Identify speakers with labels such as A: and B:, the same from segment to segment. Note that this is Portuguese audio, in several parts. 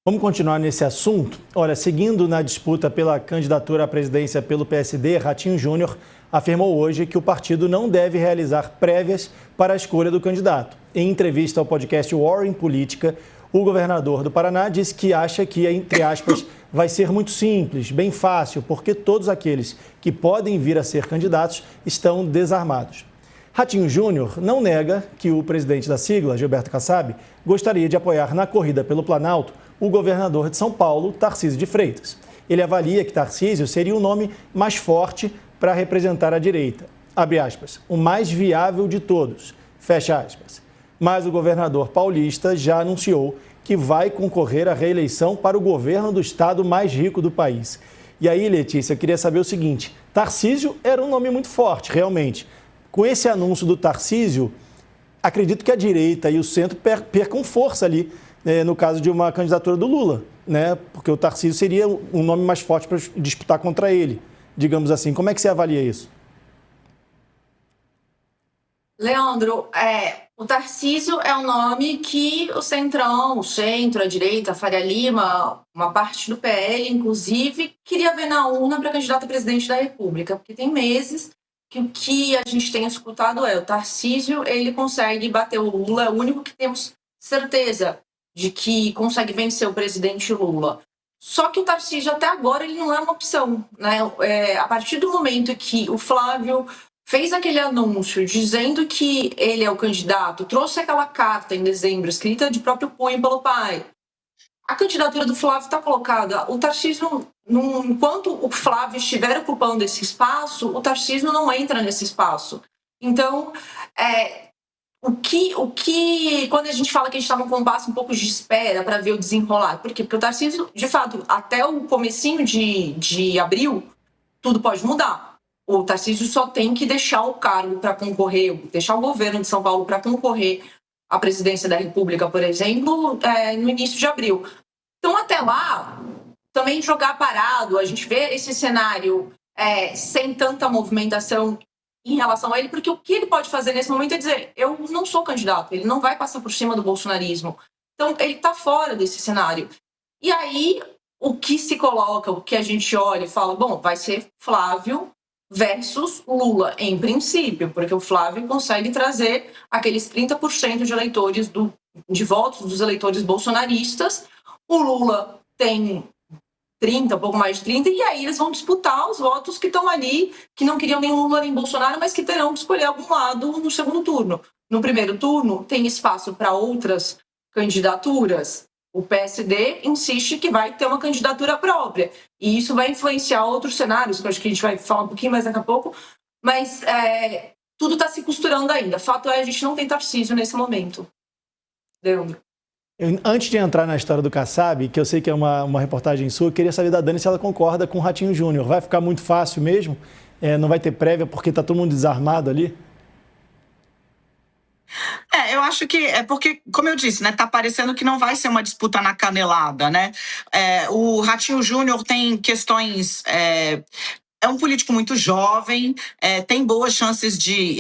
A: Vamos continuar nesse assunto? Olha, seguindo na disputa pela candidatura à presidência pelo PSD, Ratinho Júnior afirmou hoje que o partido não deve realizar prévias para a escolha do candidato. Em entrevista ao podcast War em Política, o governador do Paraná disse que acha que, entre aspas, vai ser muito simples, bem fácil, porque todos aqueles que podem vir a ser candidatos estão desarmados. Ratinho Júnior não nega que o presidente da sigla, Gilberto Kassab, gostaria de apoiar na corrida pelo Planalto o governador de São Paulo, Tarcísio de Freitas. Ele avalia que Tarcísio seria o nome mais forte para representar a direita. Abre aspas, o mais viável de todos, fecha aspas. Mas o governador paulista já anunciou que vai concorrer à reeleição para o governo do estado mais rico do país. E aí, Letícia, eu queria saber o seguinte, Tarcísio era um nome muito forte, realmente. Com esse anúncio do Tarcísio, acredito que a direita e o centro percam força ali, no caso de uma candidatura do Lula, né? Porque o Tarcísio seria um nome mais forte para disputar contra ele, digamos assim. Como é que você avalia isso?
B: Leandro, o Tarcísio é um nome que o Centrão, o centro, a direita, a Faria Lima, uma parte do PL, inclusive, queria ver na urna para candidato a presidente da República, porque tem meses que o que a gente tem escutado o Tarcísio, ele consegue bater o Lula, é o único que temos certeza de que consegue vencer o presidente Lula. Só que o Tarcísio, até agora, ele não é uma opção, né? A partir do momento que o Flávio fez aquele anúncio dizendo que ele é o candidato, trouxe aquela carta em dezembro, escrita de próprio punho pelo pai, a candidatura do Flávio está colocada. O Tarcísio, enquanto o Flávio estiver ocupando esse espaço, o Tarcísio não entra nesse espaço. Então, quando a gente fala que a gente está num compasso um pouco de espera para ver o desenrolar, por quê? Porque o Tarcísio, de fato, até o comecinho de abril, tudo pode mudar. O Tarcísio só tem que deixar o cargo para concorrer, deixar o governo de São Paulo para concorrer à presidência da República, por exemplo, no início de abril. Então, até lá, também jogar parado, a gente vê esse cenário sem tanta movimentação em relação a ele, porque o que ele pode fazer nesse momento é dizer, eu não sou candidato, ele não vai passar por cima do bolsonarismo. Então, ele está fora desse cenário. E aí, o que se coloca, o que a gente olha e fala, bom, vai ser Flávio versus Lula, em princípio, porque o Flávio consegue trazer aqueles 30% de eleitores, de votos dos eleitores bolsonaristas, o Lula tem 30, um pouco mais de 30, e aí eles vão disputar os votos que estão ali, que não queriam nem Lula nem Bolsonaro, mas que terão que escolher algum lado no segundo turno. No primeiro turno, tem espaço para outras candidaturas. O PSD insiste que vai ter uma candidatura própria, e isso vai influenciar outros cenários, que eu acho que a gente vai falar um pouquinho mais daqui a pouco, mas tudo está se costurando ainda. Fato é, a gente não tem Tarcísio nesse momento. Leandro.
A: Antes de entrar na história do Kassab, que eu sei que é uma reportagem sua, eu queria saber da Dani se ela concorda com o Ratinho Júnior. Vai ficar muito fácil mesmo? Não vai ter prévia porque está todo mundo desarmado ali?
C: Eu acho que é porque, como eu disse, né, tá parecendo que não vai ser uma disputa na canelada, né? O Ratinho Júnior tem questões... É um político muito jovem, tem boas chances de,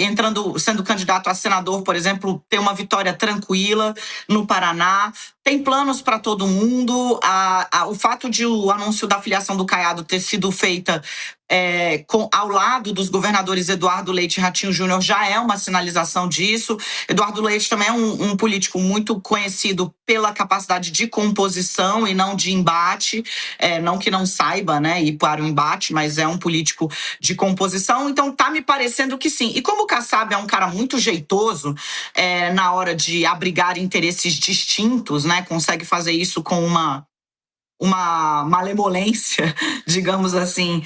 C: sendo candidato a senador, por exemplo, ter uma vitória tranquila no Paraná. Tem planos para todo mundo. O fato de o anúncio da filiação do Caiado ter sido feita ao lado dos governadores Eduardo Leite e Ratinho Júnior já é uma sinalização disso. Eduardo Leite também é um político muito conhecido pela capacidade de composição e não de embate. Não que não saiba, né, ir para o embate, mas é um político de composição. Então tá me parecendo que sim. E como o Kassab é um cara muito jeitoso na hora de abrigar interesses distintos, né, consegue fazer isso com uma malemolência, digamos assim,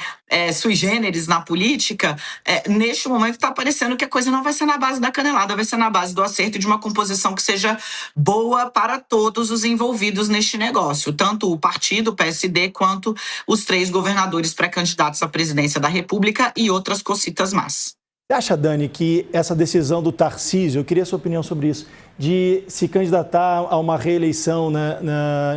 C: sui generis na política, neste momento está parecendo que a coisa não vai ser na base da canelada, vai ser na base do acerto e de uma composição que seja boa para todos os envolvidos neste negócio, tanto o partido, o PSD, quanto os 3 governadores pré-candidatos à presidência da República e outras cocitas más.
A: Você acha, Dani, que essa decisão do Tarcísio, eu queria a sua opinião sobre isso, de se candidatar a uma reeleição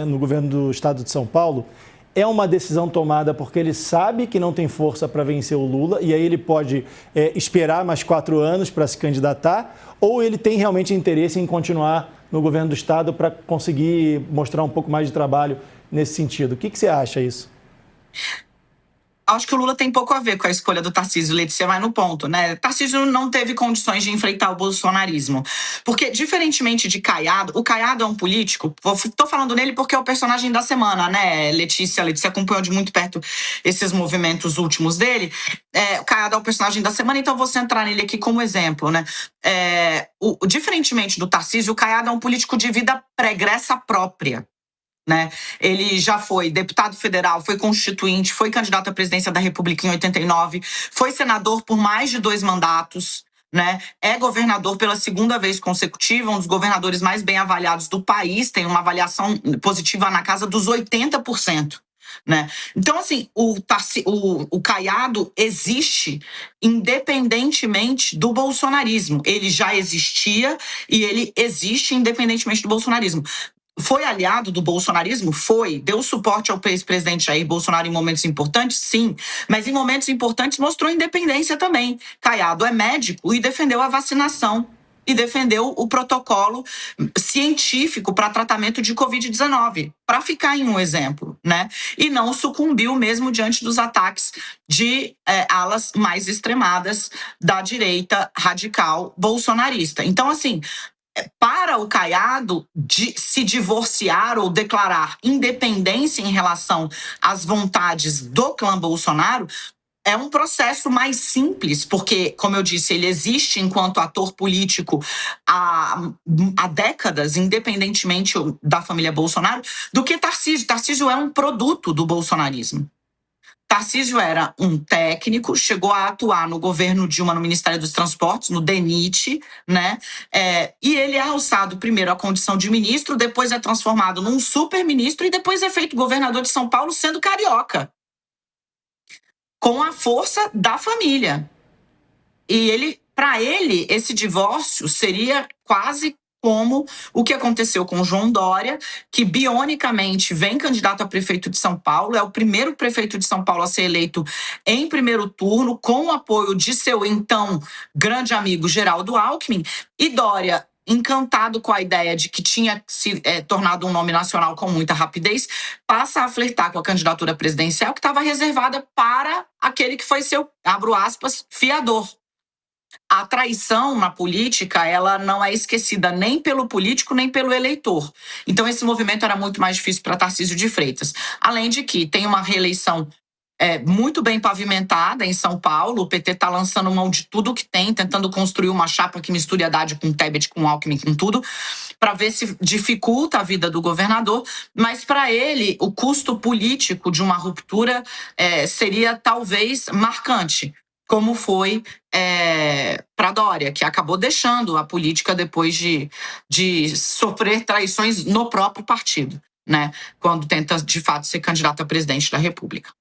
A: no governo do estado de São Paulo, é uma decisão tomada porque ele sabe que não tem força para vencer o Lula e aí ele pode esperar mais 4 anos para se candidatar, ou ele tem realmente interesse em continuar no governo do Estado para conseguir mostrar um pouco mais de trabalho nesse sentido. O que você acha isso?
C: Acho que o Lula tem pouco a ver com a escolha do Tarcísio. Letícia vai no ponto, né? Tarcísio não teve condições de enfrentar o bolsonarismo. Porque, diferentemente de Caiado, o Caiado é um político, tô falando nele porque é o personagem da semana, né, Letícia? Letícia acompanhou de muito perto esses movimentos últimos dele. O Caiado é o personagem da semana, então vou centrar nele aqui como exemplo, né? Diferentemente do Tarcísio, o Caiado é um político de vida pregressa própria. Né? Ele já foi deputado federal, foi constituinte, foi candidato à presidência da República em 89, foi senador por mais de 2 mandatos, né? É governador pela 2ª vez consecutiva, um dos governadores mais bem avaliados do país, tem uma avaliação positiva na casa dos 80%. Né? Então, assim, o Caiado existe independentemente do bolsonarismo. Ele já existia e ele existe independentemente do bolsonarismo. Foi aliado do bolsonarismo? Foi. Deu suporte ao ex-presidente Jair Bolsonaro em momentos importantes? Sim. Mas em momentos importantes mostrou independência também. Caiado é médico e defendeu a vacinação. E defendeu o protocolo científico para tratamento de Covid-19, para ficar em um exemplo, né? E não sucumbiu mesmo diante dos ataques de alas mais extremadas da direita radical bolsonarista. Então, assim, para o Caiado se divorciar ou declarar independência em relação às vontades do clã Bolsonaro é um processo mais simples, porque, como eu disse, ele existe enquanto ator político há décadas, independentemente da família Bolsonaro, do que Tarcísio. Tarcísio é um produto do bolsonarismo. Tarcísio era um técnico, chegou a atuar no governo Dilma, no Ministério dos Transportes, no DENIT, né? E ele é alçado primeiro à condição de ministro, depois é transformado num super-ministro e depois é feito governador de São Paulo sendo carioca, com a força da família. E para ele, esse divórcio seria quase como o que aconteceu com João Dória, que bionicamente vem candidato a prefeito de São Paulo, é o primeiro prefeito de São Paulo a ser eleito em primeiro turno, com o apoio de seu então grande amigo Geraldo Alckmin, e Dória, encantado com a ideia de que tinha se tornado um nome nacional com muita rapidez, passa a flertar com a candidatura presidencial que estava reservada para aquele que foi seu, abro aspas, fiador. A traição na política, ela não é esquecida nem pelo político, nem pelo eleitor. Então, esse movimento era muito mais difícil para Tarcísio de Freitas. Além de que tem uma reeleição muito bem pavimentada em São Paulo, o PT está lançando mão de tudo que tem, tentando construir uma chapa que misture Haddad com Tebet, com Alckmin, com tudo, para ver se dificulta a vida do governador, mas para ele o custo político de uma ruptura seria talvez marcante, como foi para Dória, que acabou deixando a política depois de sofrer traições no próprio partido, né? Quando tenta, de fato, ser candidato a presidente da República.